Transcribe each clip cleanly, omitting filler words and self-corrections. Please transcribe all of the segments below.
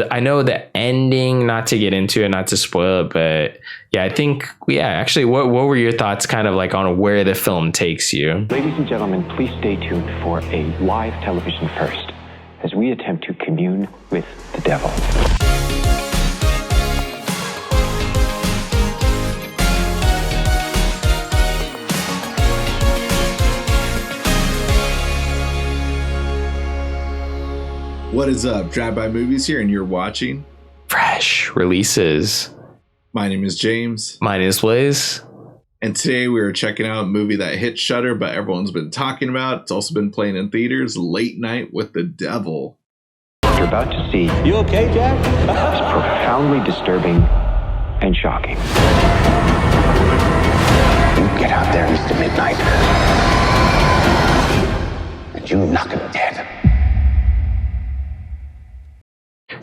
I know the ending, not to get into it, not to spoil it, but yeah, I think, actually, what were your thoughts kind of like on where the film takes you? Ladies and gentlemen, please stay tuned for a live television first as we attempt to commune with the devil. What is up? Drive-By Movies here, and you're watching Fresh Releases. My name is James. Mine is Blaise. And today we are checking out a movie that hit Shudder, but everyone's been talking about. It's also been playing in theaters, Late Night with the Devil. What you're about to see You okay, Jack? is profoundly disturbing and shocking. You get out there, Mr. Midnight, and you knock him dead.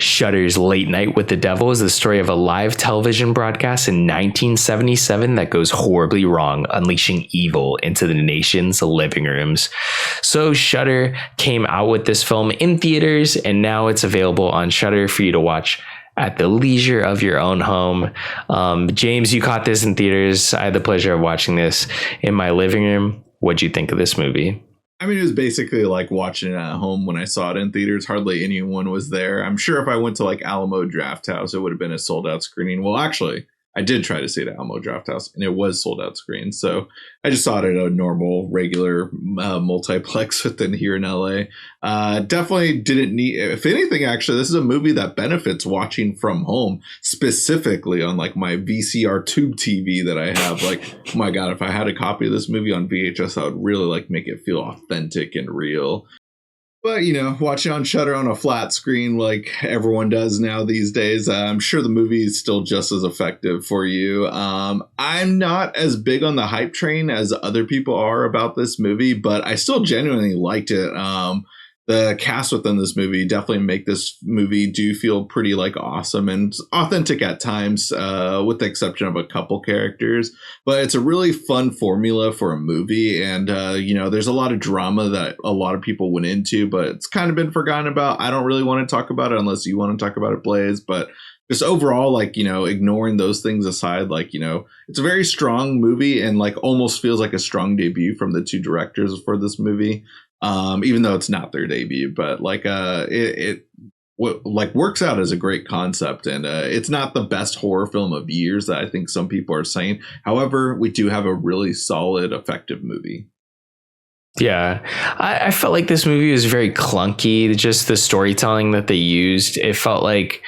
Shudder's Late Night with the Devil is the story of a live television broadcast in 1977 that goes horribly wrong, unleashing evil into the nation's living rooms. So Shudder came out with this film in theaters, and now it's available on Shudder for you to watch at the leisure of your own home. James, you caught this in theaters. I had the pleasure of watching this in my living room. What'd you think of this movie? I mean, it was basically like watching it at home when I saw it in theaters. Hardly anyone was there. I'm sure if I went to like Alamo Drafthouse, it would have been a sold out screening. Well, actually, I did try to see it at Alamo Drafthouse, and it was sold out screen. So I just saw it at a normal, regular multiplex within here in LA. Definitely didn't need, if anything, actually, this is a movie that benefits watching from home, specifically on like my VCR tube TV that I have. Like, oh my God, if I had a copy of this movie on VHS, I would really like make it feel authentic and real. But, you know, watching on Shudder on a flat screen like everyone does now these days, I'm sure the movie is still just as effective for you. I'm not as big on the hype train as other people are about this movie, but I still genuinely liked it. The cast within this movie definitely make this movie do feel pretty like awesome and authentic at times, with the exception of a couple characters. But it's a really fun formula for a movie. And, you know, there's a lot of drama that a lot of people went into, but it's kind of been forgotten about. I don't really want to talk about it unless you want to talk about it, Blaise. But just overall, like, you know, ignoring those things aside, like, you know, it's a very strong movie and like almost feels like a strong debut from the two directors for this movie. Even though it's not their debut, but like it works out as a great concept, and it's not the best horror film of years that I think some people are saying. However, we do have a really solid, effective movie. Yeah, I felt like this movie was very clunky. Just the storytelling that they used, it felt like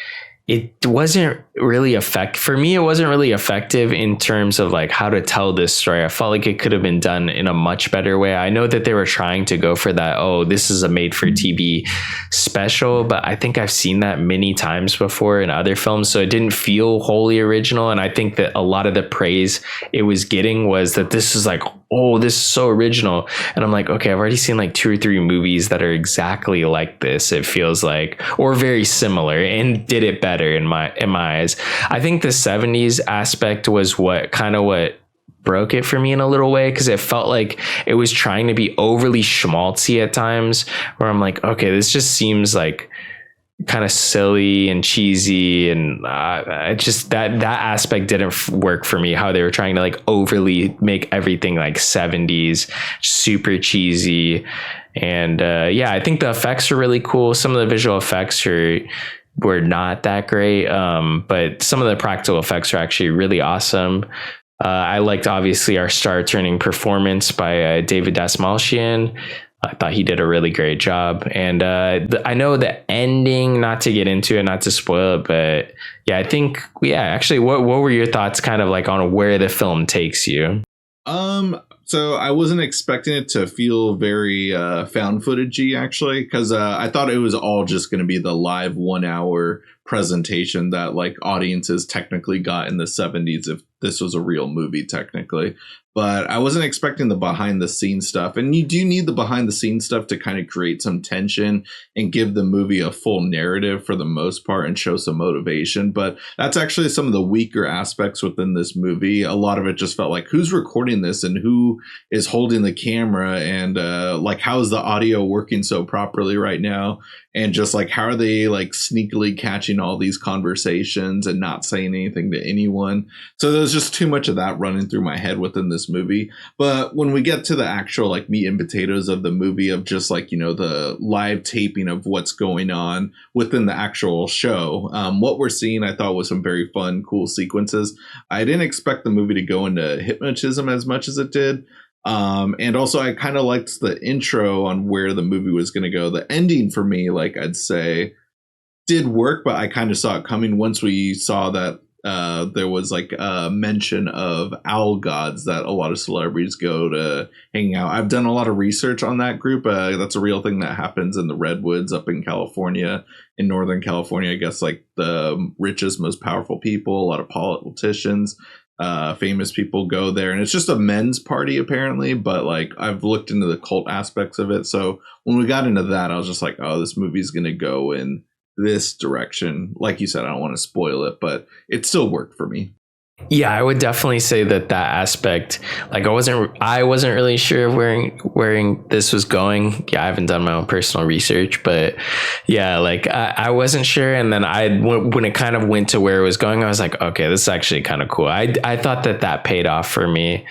it wasn't really for me, it wasn't really effective in terms of like how to tell this story. I felt like it could have been done in a much better way. I know that they were trying to go for that, oh, this is a made for TV special, but I think I've seen that many times before in other films, so it didn't feel wholly original. And I think that a lot of the praise it was getting was that this is like, oh, this is so original. And I'm like, okay, I've already seen like 2 or 3 movies that are exactly like this, it feels like, or very similar, and did it better in my eyes. I think the 70s aspect was what broke it for me in a little way, because it felt like it was trying to be overly schmaltzy at times, where I'm like, okay, this just seems like kind of silly and cheesy, and just that aspect didn't work for me, how they were trying to like overly make everything like 70s super cheesy. And I think the effects are really cool. Some of the visual effects were not that great, but some of the practical effects are actually really awesome. I liked, obviously, our star-turning performance by David Dastmalchian. I thought he did a really great job. And I know the ending, not to get into it, not to spoil it, but yeah, I think, actually, what were your thoughts kind of like on where the film takes you? So I wasn't expecting it to feel very found footage-y, actually, because I thought it was all just going to be the live 1 hour presentation that like audiences technically got in the 70s if this was a real movie technically. But I wasn't expecting the behind the scenes stuff. And you do need the behind the scenes stuff to kind of create some tension and give the movie a full narrative for the most part and show some motivation. But that's actually some of the weaker aspects within this movie. A lot of it just felt like, who's recording this and who is holding the camera, and like, how is the audio working so properly right now? and just like how are they like sneakily catching all these conversations and not saying anything to anyone. So there's just too much of that running through my head within this movie. But when we get to the actual like meat and potatoes of the movie, of just like, you know, the live taping of what's going on within the actual show, what we're seeing I thought was some very fun, cool sequences. I didn't expect the movie to go into hypnotism as much as it did. And also I kind of liked the intro on where the movie was going to go. The ending for me, like I'd say, did work, but I kind of saw it coming once we saw that there was like a mention of owl gods that a lot of celebrities go to hang out. I've done a lot of research on that group. That's a real thing that happens in the Redwoods up in California, in Northern California. I guess like the richest, most powerful people, a lot of politicians, famous people go there, and it's just a men's party apparently, but like I've looked into the cult aspects of it. So when we got into that, I was just like, oh, this movie's going to go in this direction. Like you said, I don't want to spoil it, but it still worked for me. Yeah, I would definitely say that aspect, like I wasn't really sure where this was going. Yeah, I haven't done my own personal research, but yeah, like I wasn't sure. And then when it kind of went to where it was going, I was like, okay, this is actually kind of cool. I thought that paid off for me.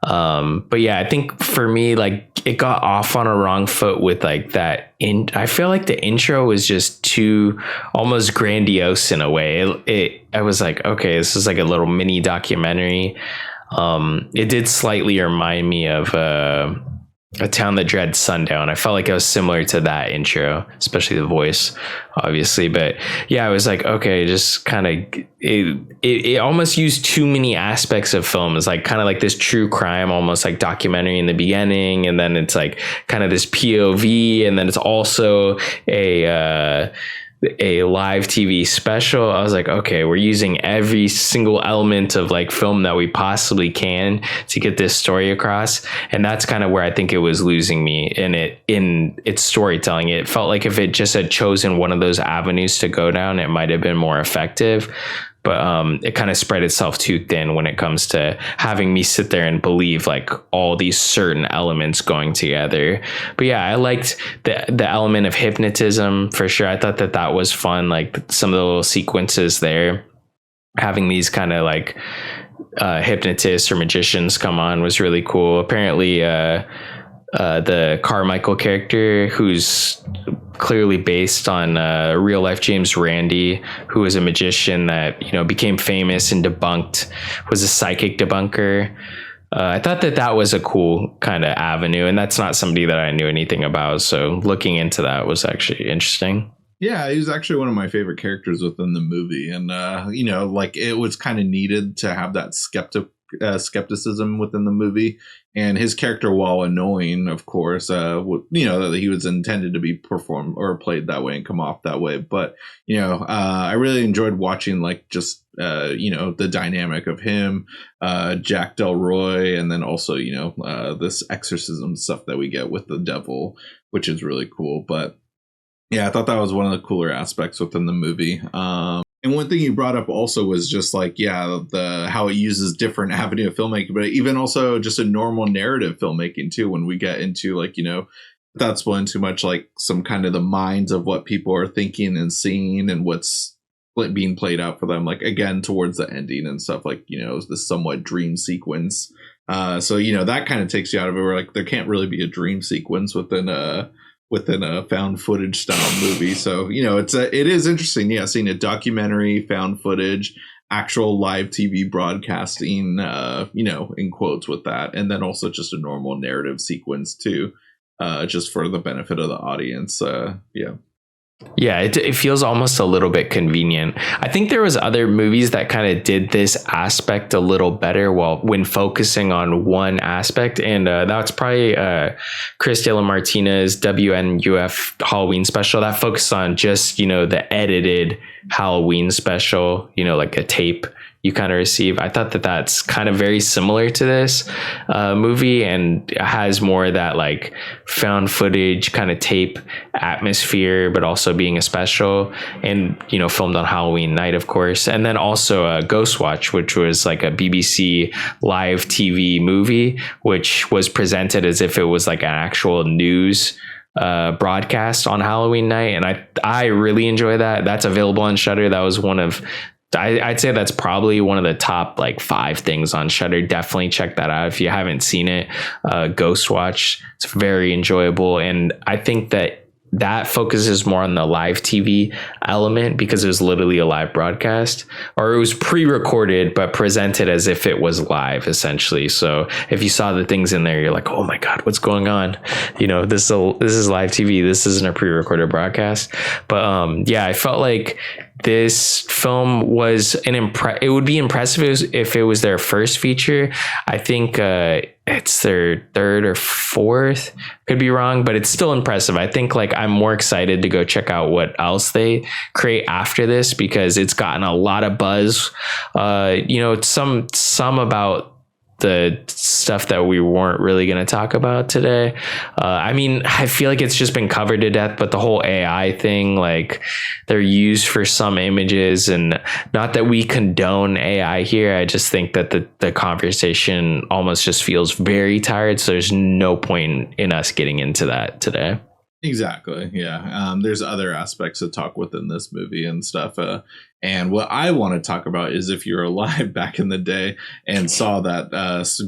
But yeah, I think for me, like it got off on a wrong foot with like that. I feel like the intro was just too almost grandiose in a way. I was like, okay, this is like a little mini documentary. It did slightly remind me of A Town That Dreads Sundown. I felt like it was similar to that intro, especially the voice, obviously. But yeah, I was like, okay, just kind of it almost used too many aspects of film. It's like kind of like this true crime, almost like documentary in the beginning, and then it's like kind of this POV, and then it's also a live TV special. I was like, okay, we're using every single element of like film that we possibly can to get this story across. And that's kind of where I think it was losing me in its storytelling. It felt like if it just had chosen one of those avenues to go down, it might have been more effective. But it kind of spread itself too thin when it comes to having me sit there and believe like all these certain elements going together. But yeah, I liked the element of hypnotism for sure. I thought that was fun. Like some of the little sequences there, having these kind of like hypnotists or magicians come on was really cool. Apparently, the Carmichael character, who's clearly based on real life James Randi, who was a magician that, you know, became famous and was a psychic debunker. I thought that was a cool kind of avenue, and that's not somebody that I knew anything about. So looking into that was actually interesting. Yeah, he was actually one of my favorite characters within the movie. And, you know, like it was kind of needed to have that skepticism within the movie. And his character, while annoying, of course, you know, that he was intended to be performed or played that way and come off that way. But, you know, I really enjoyed watching like just, you know, the dynamic of him, Jack Delroy, and then also, you know, this exorcism stuff that we get with the devil, which is really cool. But yeah, I thought that was one of the cooler aspects within the movie. And one thing you brought up also was just like, yeah, how it uses different avenue of filmmaking, but even also just a normal narrative filmmaking too. When we get into like, you know, without spoiling too much, like some kind of the minds of what people are thinking and seeing and what's being played out for them. Like again, towards the ending and stuff, like, you know, this somewhat dream sequence. So, you know, that kind of takes you out of it. Where like there can't really be a dream sequence within a found footage style movie. So, you know, it is interesting. Yeah. Seeing a documentary, found footage, actual live TV broadcasting, you know, in quotes with that. And then also just a normal narrative sequence too, just for the benefit of the audience. Yeah. Yeah, it feels almost a little bit convenient. I think there was other movies that kind of did this aspect a little better when focusing on one aspect, and that's probably Chris de la Martina's WNUF Halloween special that focused on just, you know, the edited Halloween special, you know, like a tape you kind of receive. I thought that's kind of very similar to this movie, and has more of that like found footage kind of tape atmosphere, but also being a special, and, you know, filmed on Halloween night, of course. And then also Ghost Watch, which was like a BBC live TV movie, which was presented as if it was like an actual news broadcast on Halloween night, and I really enjoy that. That's available on Shudder. That was one of I'd say that's probably one of the top like 5 things on Shudder. Definitely check that out if you haven't seen it. Ghost Watch. It's very enjoyable, and I think that focuses more on the live TV element because it was literally a live broadcast, or it was pre-recorded but presented as if it was live essentially. So if you saw the things in there, you're like, oh my God, what's going on? You know, this is live TV. This isn't a pre-recorded broadcast. But yeah, I felt like this film was it would be impressive if it was their first feature. I think it's their 3rd or 4th, could be wrong, but it's still impressive. I think like I'm more excited to go check out what else they create after this, because it's gotten a lot of buzz. You know, some about the stuff that we weren't really going to talk about today. I mean, I feel like it's just been covered to death, but the whole AI thing, like they're used for some images, and not that we condone AI here. I just think that the conversation almost just feels very tired. So there's no point in us getting into that today. Exactly. Yeah. There's other aspects to talk within this movie and stuff. And what I want to talk about is if you're alive back in the day and saw that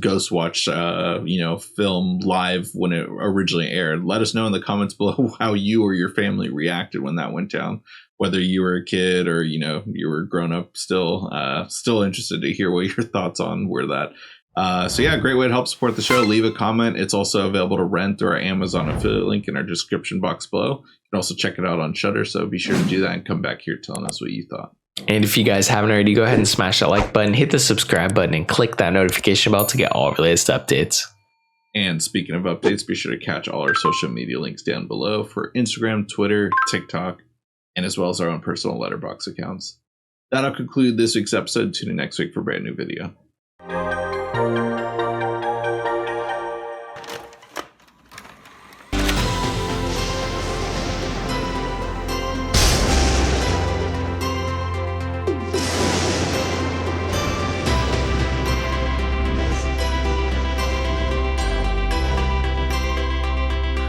Ghost Watch, film live when it originally aired, let us know in the comments below how you or your family reacted when that went down. Whether you were a kid or, you were grown up, still interested to hear what your thoughts on were that. So yeah, great way to help support the show. Leave a comment. It's also available to rent through our Amazon affiliate link in our description box below. You can also check it out on Shudder. So be sure to do that and come back here telling us what you thought. And if you guys haven't already, go ahead and smash that like button, hit the subscribe button, and click that notification bell to get all the latest updates. And speaking of updates, be sure to catch all our social media links down below for Instagram, Twitter, TikTok, and as well as our own personal letterbox accounts. That'll conclude this week's episode. Tune in next week for a brand new video.